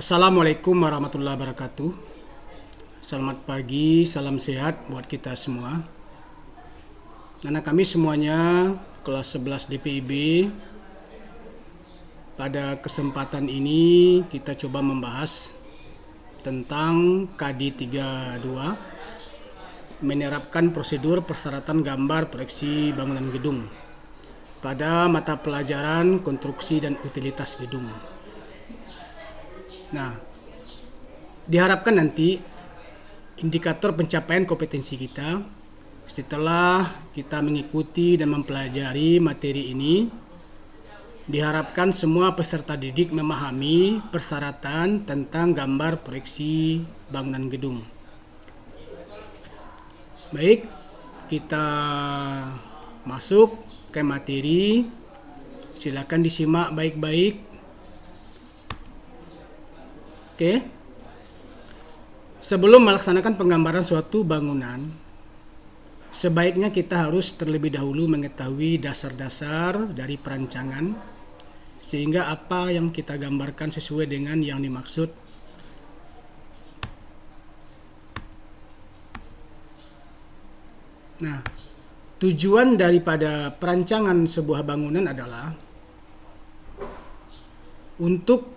Assalamualaikum warahmatullahi wabarakatuh. Selamat pagi, salam sehat buat kita semua. Anak kami semuanya kelas 11 DPIB. Pada kesempatan ini kita coba membahas tentang KD 32, menerapkan prosedur persyaratan gambar proyeksi bangunan gedung pada mata pelajaran konstruksi dan utilitas gedung. Nah, diharapkan nanti indikator pencapaian kompetensi kita setelah kita mengikuti dan mempelajari materi ini, diharapkan semua peserta didik memahami persyaratan tentang gambar proyeksi bangunan gedung. Baik, kita masuk ke materi. Silakan disimak baik-baik. Oke. Sebelum melaksanakan penggambaran suatu bangunan, sebaiknya kita harus terlebih dahulu mengetahui dasar-dasar dari perancangan, sehingga apa yang kita gambarkan sesuai dengan yang dimaksud. Nah, tujuan daripada perancangan sebuah bangunan adalah untuk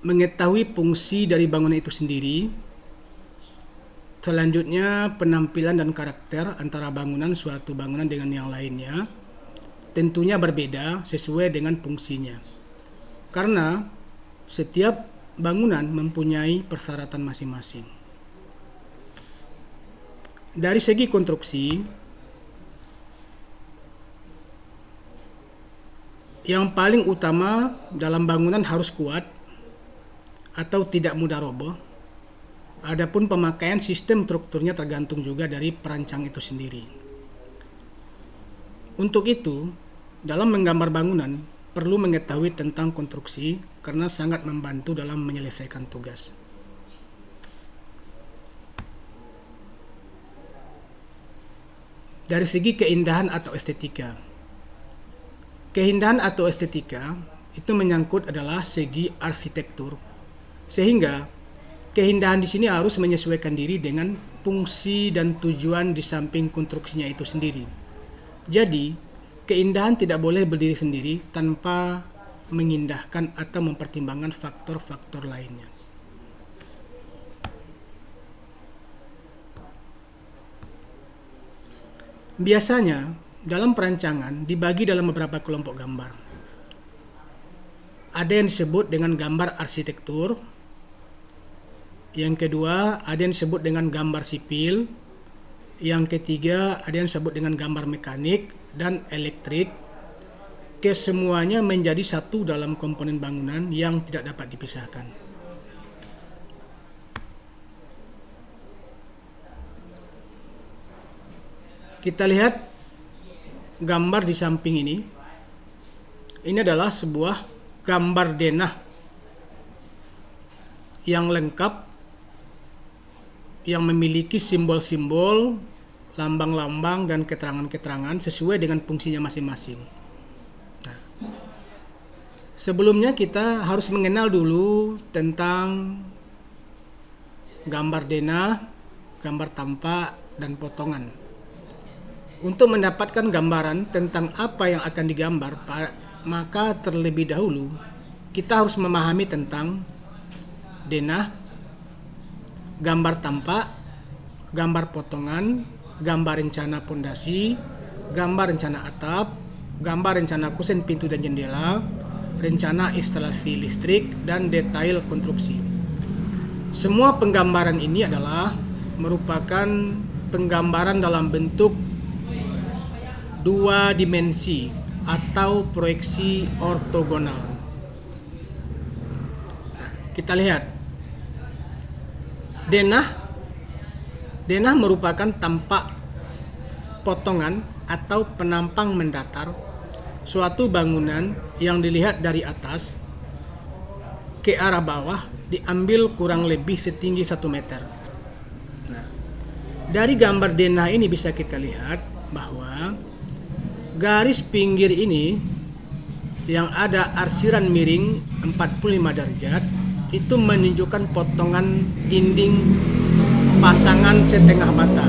mengetahui fungsi dari bangunan itu sendiri. Selanjutnya, penampilan dan karakter antara suatu bangunan dengan yang lainnya tentunya berbeda sesuai dengan fungsinya. Karena setiap bangunan mempunyai persyaratan masing-masing. Dari segi konstruksi, yang paling utama dalam bangunan harus kuat atau tidak mudah roboh. Adapun pemakaian sistem strukturnya tergantung juga dari perancang itu sendiri. Untuk itu, dalam menggambar bangunan perlu mengetahui tentang konstruksi karena sangat membantu dalam menyelesaikan tugas. Dari segi keindahan atau estetika. Keindahan atau estetika itu menyangkut adalah segi arsitektur. Sehingga keindahan di sini harus menyesuaikan diri dengan fungsi dan tujuan di samping konstruksinya itu sendiri. Jadi, keindahan tidak boleh berdiri sendiri tanpa mengindahkan atau mempertimbangkan faktor-faktor lainnya. Biasanya, dalam perancangan dibagi dalam beberapa kelompok gambar. Ada yang disebut dengan gambar arsitektur. Yang kedua, ada yang disebut dengan gambar sipil. Yang ketiga, ada yang disebut dengan gambar mekanik dan elektrik. Kesemuanya menjadi satu dalam komponen bangunan yang tidak dapat dipisahkan. Kita lihat gambar di samping ini. Ini adalah sebuah gambar denah yang lengkap, yang memiliki simbol-simbol, lambang-lambang, dan keterangan-keterangan sesuai dengan fungsinya masing-masing. Nah, sebelumnya kita harus mengenal dulu tentang gambar denah, gambar tampak, dan potongan. Untuk mendapatkan gambaran tentang apa yang akan digambar, maka terlebih dahulu kita harus memahami tentang denah, gambar tampak, gambar potongan, gambar rencana pondasi, gambar rencana atap, gambar rencana kusen pintu dan jendela, rencana instalasi listrik, dan detail konstruksi. Semua penggambaran ini adalah merupakan penggambaran dalam bentuk dua dimensi atau proyeksi ortogonal. Nah, kita lihat. Denah merupakan tampak potongan atau penampang mendatar suatu bangunan yang dilihat dari atas ke arah bawah diambil kurang lebih setinggi 1 meter. Nah, dari gambar denah ini bisa kita lihat bahwa garis pinggir ini yang ada arsiran miring 45 derajat itu menunjukkan potongan dinding pasangan setengah bata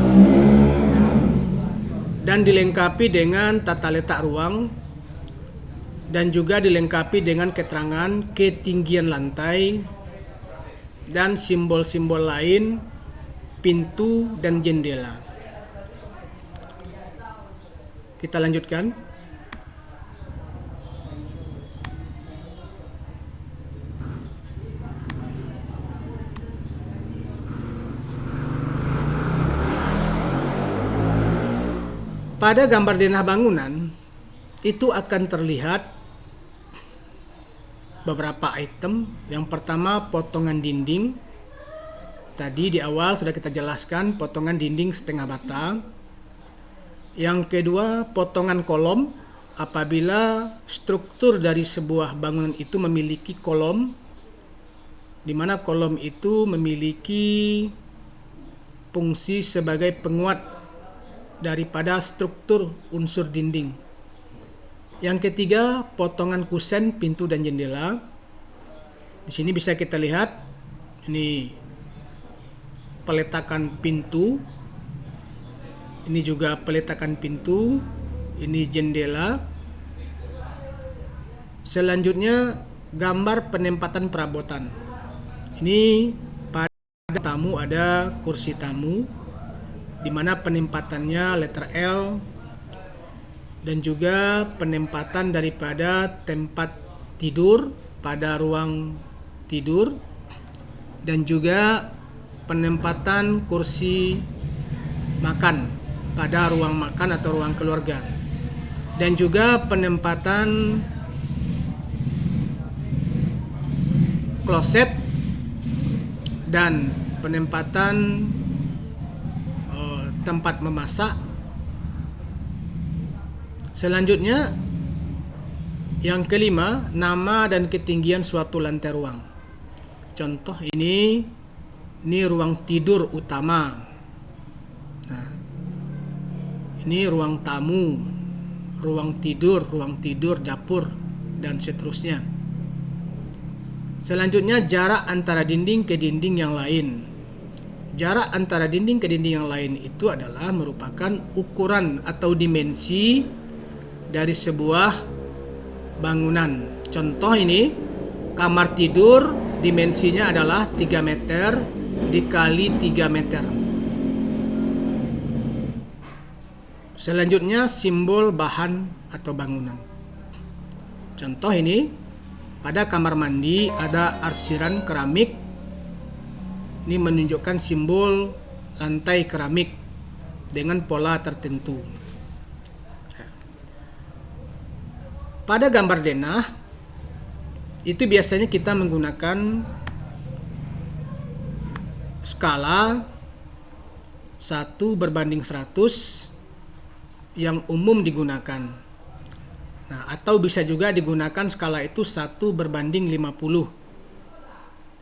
dan dilengkapi dengan tata letak ruang dan juga dilengkapi dengan keterangan ketinggian lantai dan simbol-simbol lain pintu dan jendela. Kita lanjutkan. Pada gambar denah bangunan itu akan terlihat beberapa item. Yang pertama, potongan dinding. Tadi di awal sudah kita jelaskan potongan dinding setengah bata. Yang kedua, potongan kolom. Apabila struktur dari sebuah bangunan itu memiliki kolom, di mana kolom itu memiliki fungsi sebagai penguat daripada struktur unsur dinding. Yang ketiga, potongan kusen pintu dan jendela. Di sini bisa kita lihat ini peletakan pintu. Ini juga peletakan pintu, ini jendela. Selanjutnya gambar penempatan perabotan. Ini pada tamu ada kursi tamu, di mana penempatannya letter L, dan juga penempatan daripada tempat tidur pada ruang tidur, dan juga penempatan kursi makan pada ruang makan atau ruang keluarga, dan juga penempatan kloset dan penempatan tempat memasak. Selanjutnya yang kelima, nama dan ketinggian suatu lantai ruang. Contoh ini ruang tidur utama. Nah, ini ruang tamu, ruang tidur, dapur, dan seterusnya. Selanjutnya jarak antara dinding ke dinding yang lain. Jarak antara dinding ke dinding yang lain itu adalah merupakan ukuran atau dimensi dari sebuah bangunan. Contoh ini kamar tidur, dimensinya adalah 3 meter dikali 3 meter. Selanjutnya simbol bahan atau bangunan. Contoh ini, pada kamar mandi ada arsiran keramik. Ini menunjukkan simbol lantai keramik dengan pola tertentu. Pada gambar denah, itu biasanya kita menggunakan skala 1:100 yang umum digunakan. Nah, atau bisa juga digunakan skala itu 1:50.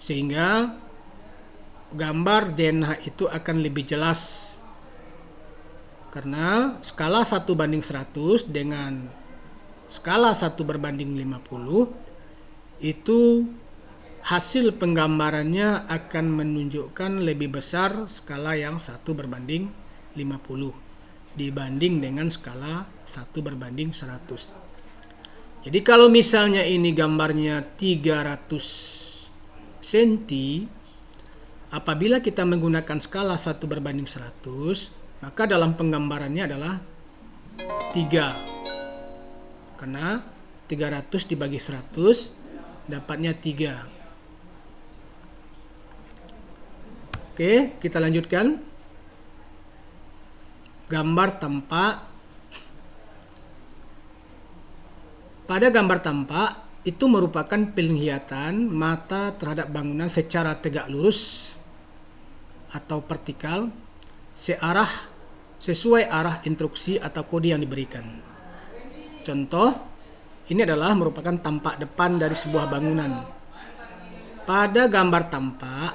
Sehingga gambar denah itu akan lebih jelas. Karena skala 1:100 dengan skala 1:50 itu hasil penggambarannya akan menunjukkan lebih besar skala yang 1:50 dibanding dengan skala 1:100. Jadi kalau misalnya ini gambarnya 300 cm, apabila kita menggunakan skala 1:100, maka dalam penggambarannya adalah 3. Karena 300 dibagi 100 dapatnya 3. Oke, kita lanjutkan. Gambar tampak. Pada gambar tampak itu merupakan penglihatan mata terhadap bangunan secara tegak lurus atau vertikal sesuai arah instruksi atau kode yang diberikan. Contoh, ini adalah merupakan tampak depan dari sebuah bangunan. Pada gambar tampak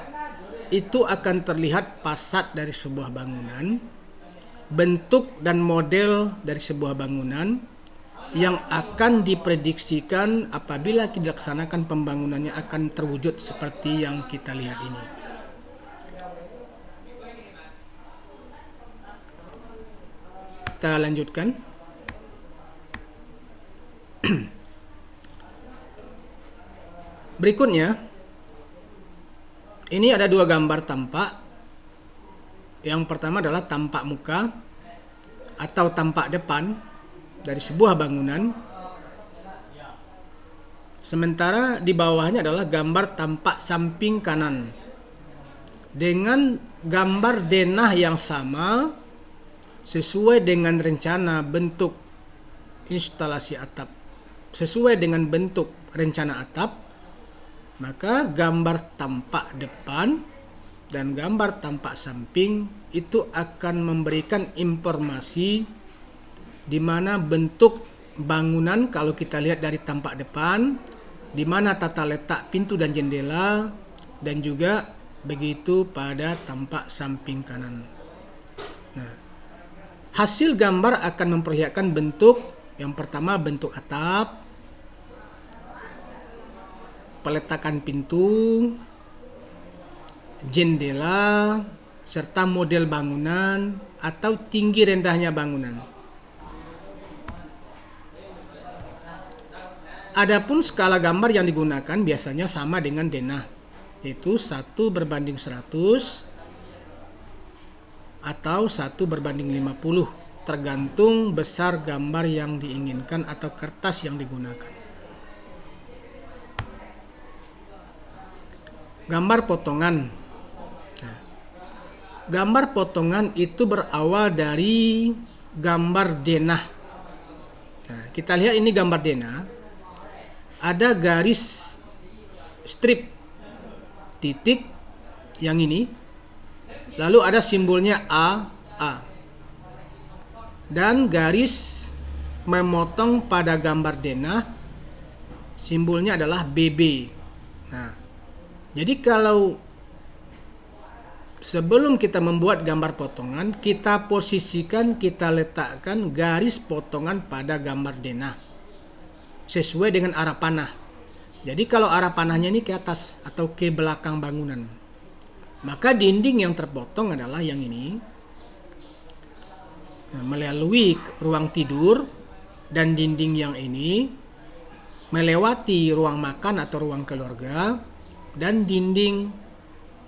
itu akan terlihat fasad dari sebuah bangunan, bentuk dan model dari sebuah bangunan, yang akan diprediksikan apabila dilaksanakan pembangunannya akan terwujud seperti yang kita lihat ini. Kita lanjutkan. Berikutnya, ini ada dua gambar tampak. Yang pertama adalah tampak muka atau tampak depan dari sebuah bangunan. Sementara di bawahnya adalah gambar tampak samping kanan dengan gambar denah yang sama sesuai dengan rencana bentuk instalasi atap, sesuai dengan bentuk rencana atap. Maka gambar tampak depan dan gambar tampak samping itu akan memberikan informasi di mana bentuk bangunan kalau kita lihat dari tampak depan, di mana tata letak pintu dan jendela, dan juga begitu pada tampak samping kanan. Nah, hasil gambar akan memperlihatkan bentuk. Yang pertama bentuk atap, peletakan pintu, jendela, serta model bangunan atau tinggi rendahnya bangunan. Adapun skala gambar yang digunakan biasanya sama dengan denah, yaitu 1:100 atau 1:50, tergantung besar gambar yang diinginkan atau kertas yang digunakan. Gambar potongan. Nah, gambar potongan itu berawal dari gambar denah. Nah, kita lihat ini gambar denah. Ada garis strip titik yang ini. Lalu ada simbolnya A. Dan garis memotong pada gambar denah simbolnya adalah BB. Nah, jadi kalau sebelum kita membuat gambar potongan, kita posisikan, kita letakkan garis potongan pada gambar denah sesuai dengan arah panah. Jadi kalau arah panahnya ini ke atas atau ke belakang bangunan, maka dinding yang terpotong adalah yang ini. Nah, melalui ruang tidur, dan dinding yang ini melewati ruang makan atau ruang keluarga, dan dinding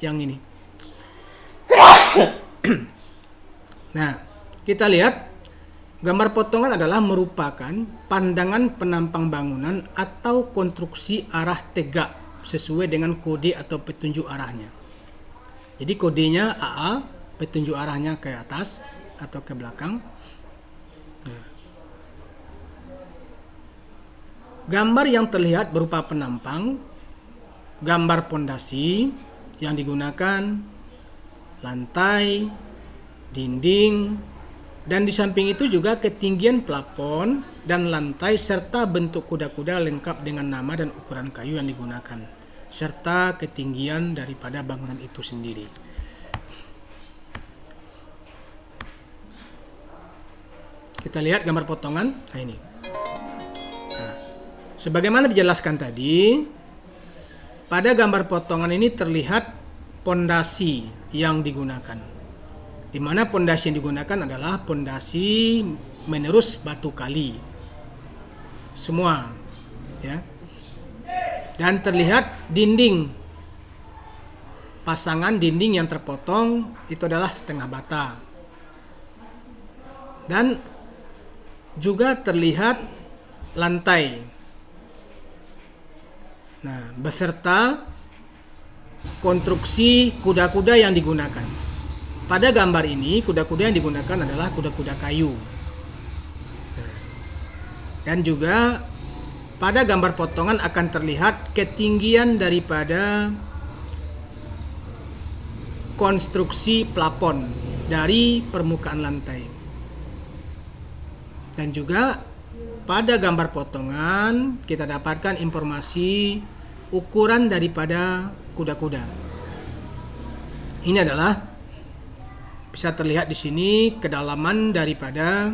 yang ini. Nah, kita lihat gambar potongan adalah merupakan pandangan penampang bangunan atau konstruksi arah tegak sesuai dengan kode atau petunjuk arahnya. Jadi kodenya AA, petunjuk arahnya ke atas atau ke belakang. Nah, gambar yang terlihat berupa penampang, gambar pondasi yang digunakan, lantai, dinding, dan di samping itu juga ketinggian plafon dan lantai serta bentuk kuda-kuda lengkap dengan nama dan ukuran kayu yang digunakan, serta ketinggian daripada bangunan itu sendiri. Kita lihat gambar potongan. Nah, ini. Nah, sebagaimana dijelaskan tadi, pada gambar potongan ini terlihat pondasi yang digunakan, di mana pondasi yang digunakan adalah pondasi menerus batu kali semua, ya. Dan terlihat dinding, pasangan dinding yang terpotong itu adalah setengah bata, dan juga terlihat lantai. Nah, beserta konstruksi kuda-kuda yang digunakan. Pada gambar ini, kuda-kuda yang digunakan adalah kuda-kuda kayu. Nah, dan juga pada gambar potongan akan terlihat ketinggian daripada konstruksi plafon dari permukaan lantai. Dan juga pada gambar potongan kita dapatkan informasi ukuran daripada kuda-kuda. Ini adalah bisa terlihat di sini kedalaman daripada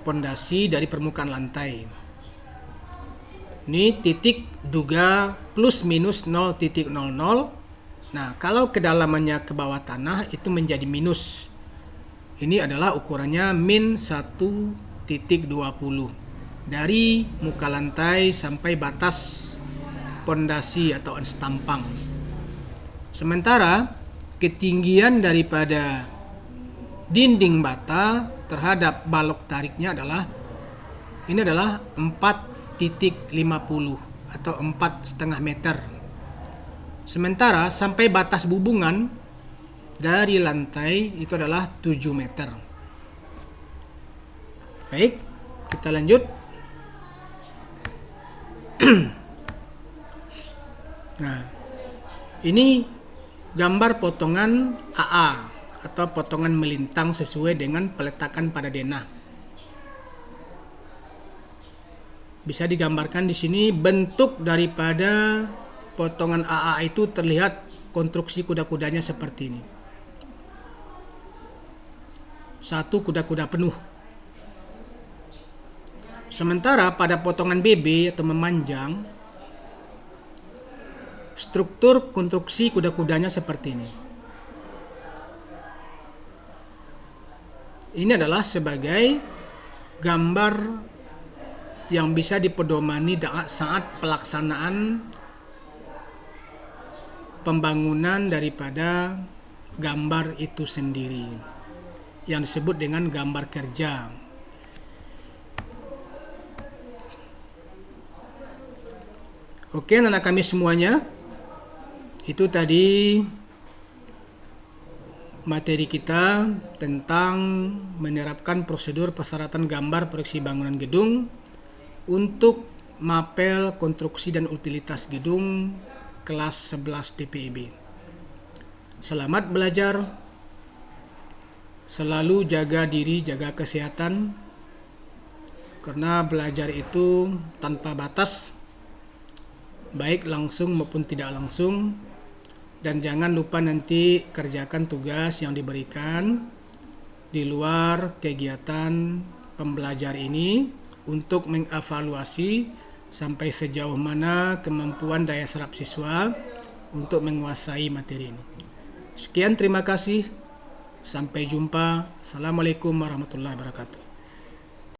pondasi dari permukaan lantai. Ini titik duga plus minus 0,00. Nah, kalau kedalamannya ke bawah tanah itu menjadi minus. Ini adalah ukurannya min 1,20 dari muka lantai sampai batas pondasi atau enstampang. Sementara ketinggian daripada dinding bata terhadap balok tariknya adalah 4,50 atau 4,5 meter. Sementara sampai batas bubungan dari lantai itu adalah 7 meter. Baik, kita lanjut. Nah, ini gambar potongan AA atau potongan melintang sesuai dengan peletakan pada denah. Bisa digambarkan di sini bentuk daripada potongan AA itu terlihat konstruksi kuda-kudanya seperti ini. Satu kuda-kuda penuh. Sementara pada potongan BB atau memanjang, struktur konstruksi kuda-kudanya seperti ini. Ini adalah sebagai gambar yang bisa dipedomani saat pelaksanaan pembangunan daripada gambar itu sendiri, yang disebut dengan gambar kerja. Oke, anak kami semuanya, itu tadi materi kita tentang menerapkan prosedur persyaratan gambar proyeksi bangunan gedung untuk mapel konstruksi dan utilitas gedung kelas 11 DPIB. Selamat belajar, selalu jaga diri, jaga kesehatan, karena belajar itu tanpa batas, baik langsung maupun tidak langsung. Dan jangan lupa nanti kerjakan tugas yang diberikan di luar kegiatan pembelajar ini untuk mengevaluasi sampai sejauh mana kemampuan daya serap siswa untuk menguasai materi ini. Sekian, terima kasih. Sampai jumpa. Assalamualaikum warahmatullahi wabarakatuh.